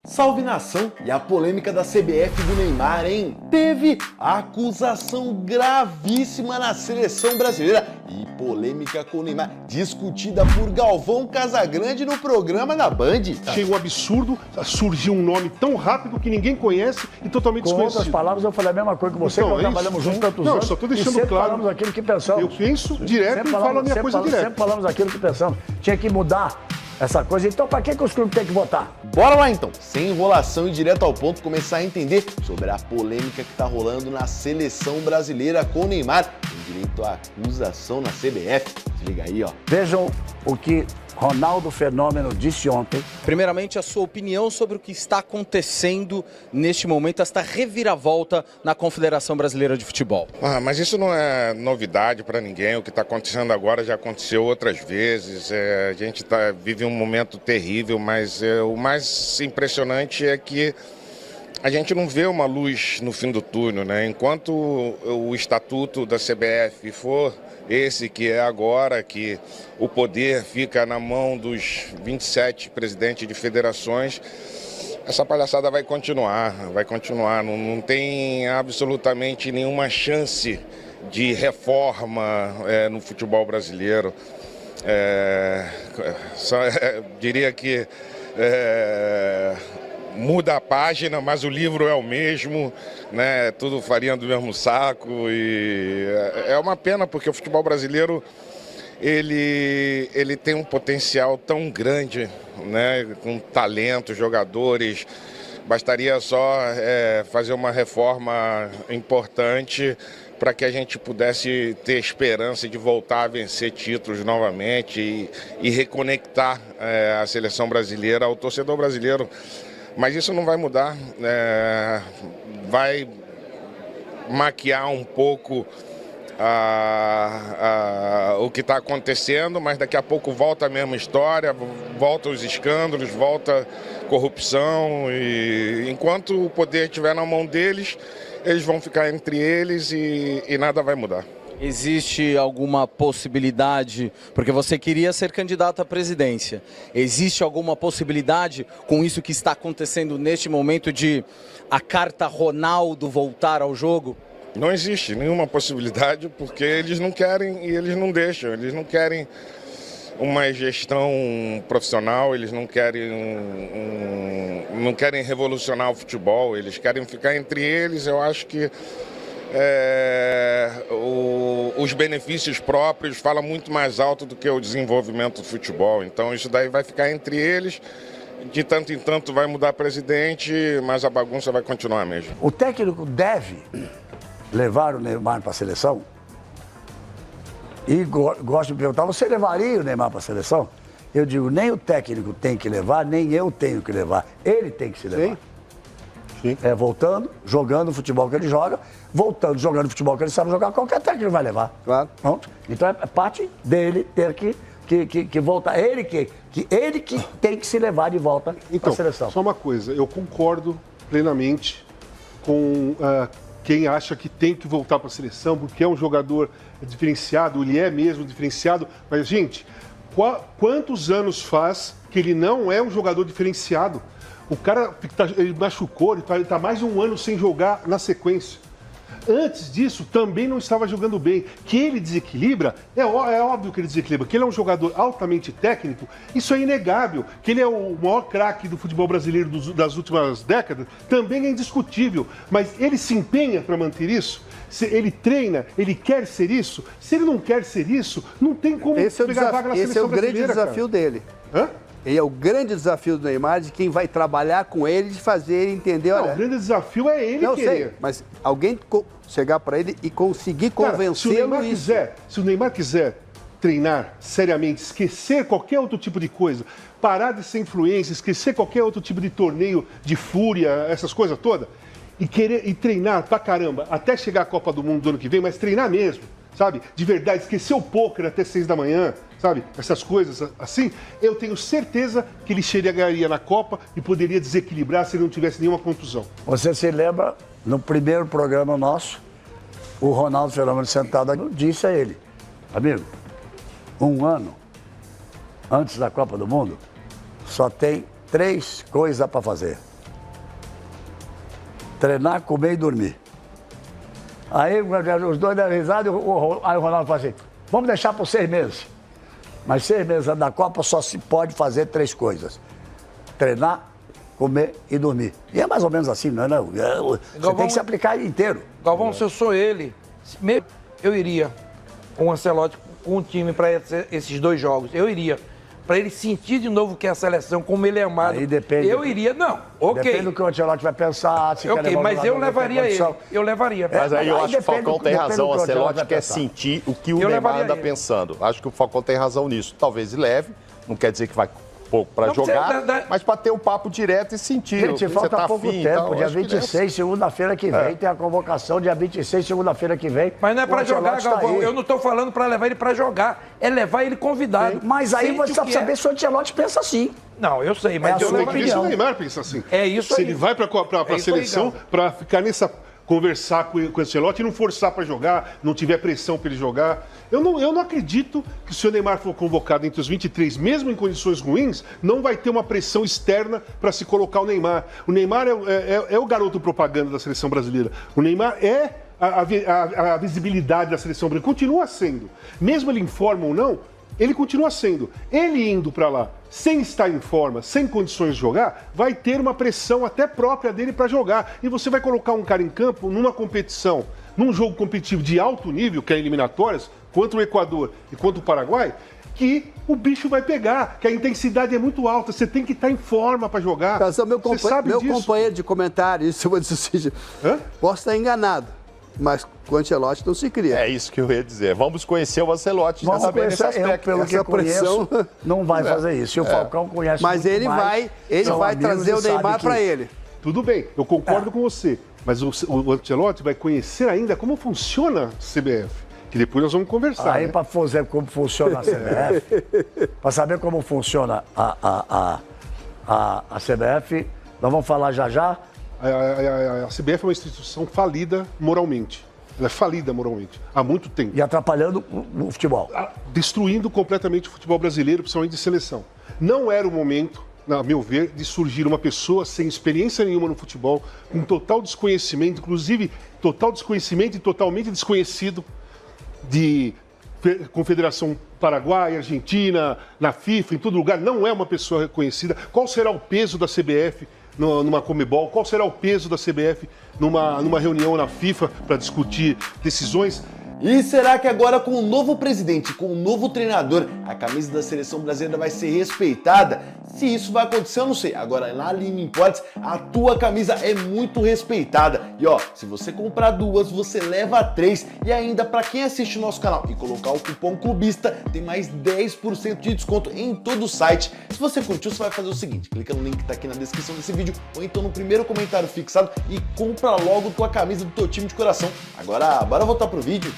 Salve nação! E a polêmica da CBF do Neymar, hein? Teve acusação gravíssima na seleção brasileira e polêmica com o Neymar discutida por Galvão Casagrande no programa da Band. Achei um absurdo surgir um nome tão rápido que ninguém conhece e totalmente desconhecido. Com outras palavras, eu falei a mesma coisa que você, Então, nós trabalhamos juntos tantos não, anos. só estou deixando e sempre claro. falamos aquilo que pensamos. Eu penso direto e falo a minha coisa direto. Sempre falamos aquilo que pensamos. Tinha que mudar essa coisa. Então, para que os clubes têm que votar? Bora lá então, sem enrolação e direto ao ponto, começar a entender sobre a polêmica que tá rolando na seleção brasileira com o Neymar, com direito à acusação na CBF. Se liga aí, ó. Vejam o que Ronaldo Fenômeno disse ontem. Primeiramente, a sua opinião sobre o que está acontecendo neste momento, esta reviravolta na Confederação Brasileira de Futebol. Mas isso não é novidade para ninguém. O que está acontecendo agora já aconteceu outras vezes. A gente vive um momento terrível, mas o mais impressionante é que a gente não vê uma luz no fim do túnel, né? Enquanto o estatuto da CBF for esse que é agora, que o poder fica na mão dos 27 presidentes de federações, essa palhaçada vai continuar. Não tem absolutamente nenhuma chance de reforma no futebol brasileiro. Diria que muda a página, mas o livro é o mesmo, né? Tudo farinha do mesmo saco e é uma pena porque o futebol brasileiro ele tem um potencial tão grande, né? Com talento, jogadores. Bastaria só fazer uma reforma importante para que a gente pudesse ter esperança de voltar a vencer títulos novamente e reconectar a seleção brasileira ao torcedor brasileiro. Mas isso não vai mudar, vai maquiar um pouco o que está acontecendo, mas daqui a pouco volta a mesma história, volta os escândalos, volta a corrupção e enquanto o poder estiver na mão deles, eles vão ficar entre eles e nada vai mudar. Existe alguma possibilidade, porque você queria ser candidato à presidência, existe alguma possibilidade com isso que está acontecendo neste momento de a carta Ronaldo voltar ao jogo? Não existe nenhuma possibilidade porque eles não querem e eles não deixam, eles não querem uma gestão profissional, eles não querem revolucionar o futebol, eles querem ficar entre eles. Eu acho que os benefícios próprios falam muito mais alto do que o desenvolvimento do futebol. Então isso daí vai ficar entre eles, de tanto em tanto vai mudar presidente, mas a bagunça vai continuar mesmo. O técnico deve levar o Neymar para a seleção? E gosto de perguntar, você levaria o Neymar para a seleção? Eu digo, nem o técnico tem que levar, nem eu tenho que levar. Ele tem que se levar. Sim. Voltando, jogando o futebol que ele joga, voltando, jogando o futebol que ele sabe jogar, qualquer técnico vai levar. Claro. Pronto. Então é parte dele ter que voltar. Ele que tem que se levar de volta para a seleção. Só uma coisa, eu concordo plenamente com quem acha que tem que voltar para a seleção, porque é um jogador diferenciado, ele é mesmo diferenciado, mas, gente, quantos anos faz que ele não é um jogador diferenciado? O cara ele machucou, ele está mais de um ano sem jogar na sequência. Antes disso, também não estava jogando bem. Que ele desequilibra, é óbvio que ele desequilibra. Que ele é um jogador altamente técnico, isso é inegável. Que ele é o maior craque do futebol brasileiro das últimas décadas, também é indiscutível. Mas ele se empenha para manter isso? Ele treina, ele quer ser isso? Se ele não quer ser isso, não tem como pegar a vaga na seleção brasileira. Esse é o grande desafio dele. Hã? E é o grande desafio do Neymar, de quem vai trabalhar com ele, de fazer ele entender, olha... Não, o grande desafio é ele não querer. sei, mas alguém chegar para ele e conseguir convencê-lo isso. Se o Neymar quiser treinar seriamente, esquecer qualquer outro tipo de coisa, parar de ser influência, esquecer qualquer outro tipo de torneio de fúria, essas coisas todas, e treinar pra caramba, até chegar à Copa do Mundo do ano que vem, mas treinar mesmo, sabe? De verdade, esquecer o pôquer até 6 da manhã, sabe? Essas coisas assim, eu tenho certeza que ele chegaria na Copa e poderia desequilibrar se ele não tivesse nenhuma contusão. Você se lembra, no primeiro programa nosso, o Ronaldo Fenômeno sentado aqui, disse a ele, amigo, um ano antes da Copa do Mundo, só tem 3 coisas para fazer. treinar, comer e dormir. Aí os dois deram risada, aí o Ronaldo falou assim, vamos deixar por 6 meses. Mas 6 meses antes da Copa só se pode fazer 3 coisas. Treinar, comer e dormir. E é mais ou menos assim, não é? Não? Você tem que se aplicar ele inteiro. Galvão, se eu sou ele, eu iria com o Ancelotti, com o time para esses 2 jogos. Eu iria. Para ele sentir de novo que é a seleção, como ele é amado. Aí depende. Eu iria, não. Ok. Depende do que o Ancelotti vai pensar. Se ok, mas eu levaria ele. Eu levaria. Mas aí eu acho que o Falcão tem razão. O Ancelotti quer pensar. sentir o que o Neymar anda pensando. Acho que o Falcão tem razão nisso. Talvez leve, não quer dizer que vai pouco para jogar, mas para ter um papo direto e sentir. Gente, falta pouco tempo. Dia 26, segunda-feira que vem, tem a convocação. Dia 26, segunda-feira que vem. Mas não é para jogar, Galvão. Tá, eu não estou falando para levar ele para jogar. É levar ele convidado. Mas aí você precisa saber se o Ancelotti pensa assim. Não, eu sei, mas eu levaria. Isso o Neymar pensa assim. É isso se aí. ele vai para a seleção, para ficar nessa... conversar com o Ancelotti e não forçar para jogar, não tiver pressão para ele jogar. Eu não acredito que se o Neymar for convocado entre os 23, mesmo em condições ruins, não vai ter uma pressão externa para se colocar o Neymar. O Neymar é o garoto propaganda da seleção brasileira. O Neymar é a visibilidade da seleção brasileira. Continua sendo. Mesmo ele em forma ou não, ele continua sendo. Ele indo para lá, sem estar em forma, sem condições de jogar, vai ter uma pressão até própria dele para jogar. E você vai colocar um cara em campo numa competição, num jogo competitivo de alto nível, que é eliminatórias, contra o Equador e contra o Paraguai, que o bicho vai pegar, que a intensidade é muito alta, você tem que estar em forma para jogar. Meu companheiro de comentário, isso eu vou dizer, posso estar enganado, mas com o Ancelotti não se cria. É isso que eu ia dizer. Vamos conhecer o Ancelotti também nesse aspecto. Pelo que eu conheço, não vai fazer isso. E o Falcão conhece mas muito ele mais. Ele vai trazer o Neymar para ele. Tudo bem, eu concordo com você, mas o Ancelotti vai conhecer ainda como funciona a CBF. Que depois nós vamos conversar. Aí, para fazer como funciona a CBF, para saber como funciona a CBF, nós vamos falar já. A CBF é uma instituição falida moralmente. Ela é falida moralmente, há muito tempo. E atrapalhando o futebol. Destruindo completamente o futebol brasileiro, principalmente de seleção. Não era o momento, a meu ver, de surgir uma pessoa sem experiência nenhuma no futebol, com total desconhecimento, inclusive total desconhecimento e totalmente desconhecido de Confederação Paraguai, Argentina, na FIFA, em todo lugar. Não é uma pessoa reconhecida. Qual será o peso da CBF numa Comebol? Qual será o peso da CBF numa reunião na FIFA para discutir decisões? E será que agora com o novo presidente, com o novo treinador, a camisa da seleção brasileira vai ser respeitada? Se isso vai acontecer, eu não sei. Agora, na Lima Imports, a tua camisa é muito respeitada. E ó, se você comprar 2, você leva 3. E ainda, para quem assiste o nosso canal e colocar o cupom CLUBISTA, tem mais 10% de desconto em todo o site. Se você curtiu, você vai fazer o seguinte, clica no link que tá aqui na descrição desse vídeo, ou então no primeiro comentário fixado e compra logo tua camisa do teu time de coração. Agora, bora voltar pro vídeo?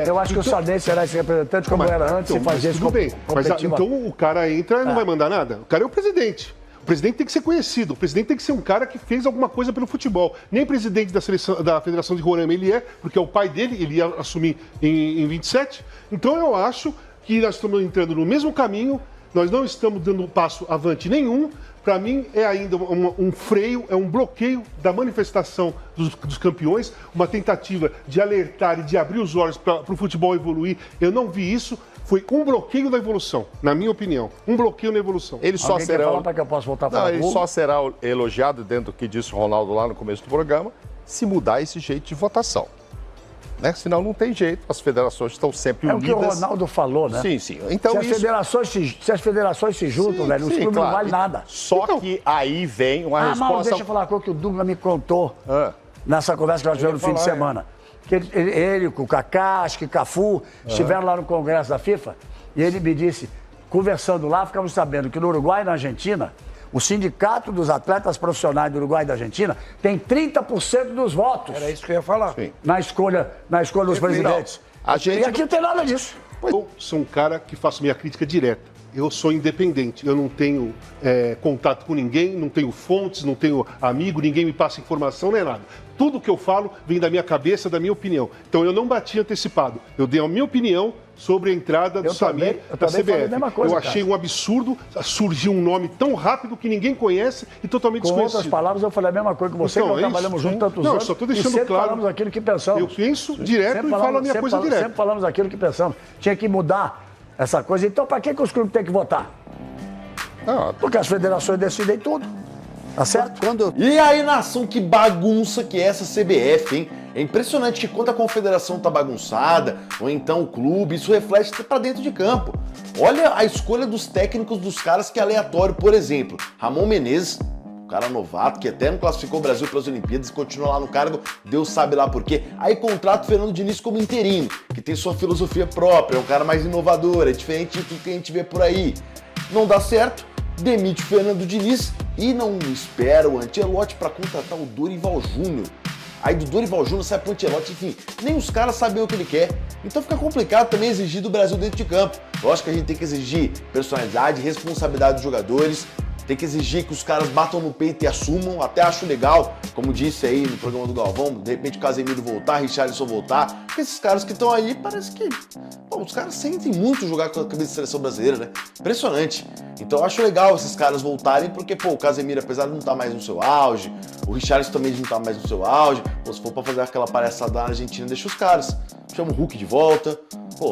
Eu acho que o Sadei será esse representante como era antes e fazer isso. Tudo bem, mas então o cara entra e não vai mandar nada? O cara é o presidente. O presidente tem que ser conhecido, o presidente tem que ser um cara que fez alguma coisa pelo futebol. Nem presidente da Federação de Roraima ele é, porque é o pai dele, ele ia assumir em 27. Então eu acho que nós estamos entrando no mesmo caminho, nós não estamos dando um passo avante nenhum. Para mim, é ainda um freio, é um bloqueio da manifestação dos campeões, uma tentativa de alertar e de abrir os olhos para o futebol evoluir. Eu não vi isso. Foi um bloqueio da evolução, na minha opinião. Um bloqueio na evolução. Ele só será... falar para que eu possa voltar a falar? Ele só será elogiado, dentro do que disse o Ronaldo lá no começo do programa, se mudar esse jeito de votação. Né? Senão não tem jeito, as federações estão sempre unidas. É o que o Ronaldo falou, né? Sim. Então, se as federações se juntam, velho, os clubes não valem nada. Só que aí vem uma resposta... Mas deixa eu falar uma coisa que o Dunga me contou nessa conversa que nós tivemos no fim de semana. Que ele, com o Kaká, acho que Cafu, estiveram lá no Congresso da FIFA e ele me disse, conversando lá, ficamos sabendo que no Uruguai e na Argentina, o sindicato dos atletas profissionais do Uruguai e da Argentina tem 30% dos votos. Era isso que eu ia falar. Sim. Na escolha dos presidentes. A gente e aqui não tem nada disso. Eu sou um cara que faço minha crítica direta. eu sou independente, eu não tenho contato com ninguém, não tenho fontes, não tenho amigo, ninguém me passa informação, nem nada. Tudo que eu falo vem da minha cabeça, da minha opinião. Então eu não bati antecipado, eu dei a minha opinião sobre a entrada do Samir da CBF. Eu achei um absurdo surgir um nome tão rápido que ninguém conhece e totalmente desconhecido. Com outras palavras, eu falei a mesma coisa que você, Então, que nós trabalhamos juntos tantos não, anos. só estou deixando sempre claro. falamos aquilo que pensamos. Eu penso direto e falo a minha coisa direto. Sempre falamos aquilo que pensamos. Tinha que mudar essa coisa. Então, para que os clubes têm que votar? Porque as federações decidem tudo. Tá certo? E aí, nação, que bagunça que é essa CBF, hein? É impressionante que quando a confederação tá bagunçada, ou então o clube, isso reflete pra dentro de campo. Olha a escolha dos técnicos dos caras que é aleatório, por exemplo. Ramon Menezes, um cara novato, que até não classificou o Brasil para as Olimpíadas e continua lá no cargo, Deus sabe lá por quê. Aí contrata o Fernando Diniz como interino, que tem sua filosofia própria, é um cara mais inovador, é diferente de tudo que a gente vê por aí. Não dá certo, demite o Fernando Diniz e não espera o Ancelotti para contratar o Dorival Júnior. Aí do Dorival Júnior sai pro Ancelotti, enfim, nem os caras sabem o que ele quer. Então fica complicado também exigir do Brasil dentro de campo. Lógico que a gente tem que exigir personalidade, responsabilidade dos jogadores, tem que exigir que os caras batam no peito e assumam. Até acho legal, como disse aí no programa do Galvão, de repente o Casemiro voltar, Richarlison voltar, porque esses caras que estão aí, parece que os caras sentem muito jogar com a camisa de seleção brasileira, né? Impressionante. Então eu acho legal esses caras voltarem, porque, o Casemiro, apesar de não estar mais no seu auge, o Richarlison também não estar mais no seu auge, se for pra fazer aquela palhaçada na Argentina, deixa os caras. Chama o Hulk de volta.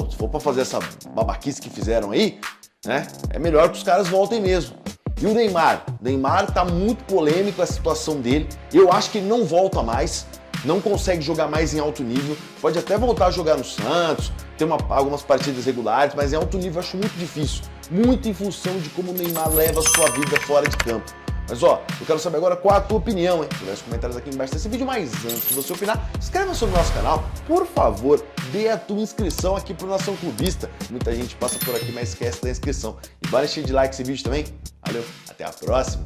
Se for pra fazer essa babaquice que fizeram aí, né? É melhor que os caras voltem mesmo. E o Neymar? O Neymar tá muito polêmico a situação dele. Eu acho que ele não volta mais, não consegue jogar mais em alto nível. Pode até voltar a jogar no Santos, ter algumas partidas regulares, mas em alto nível eu acho muito difícil. Muito em função de como o Neymar leva a sua vida fora de campo. Mas eu quero saber agora qual a tua opinião, hein? Deixa os comentários aqui embaixo desse vídeo, mas antes de você opinar, inscreva-se no nosso canal, por favor, dê a tua inscrição aqui pro Nação Clubista. Muita gente passa por aqui, mas esquece da inscrição. E bora encher de like esse vídeo também. Valeu, até a próxima!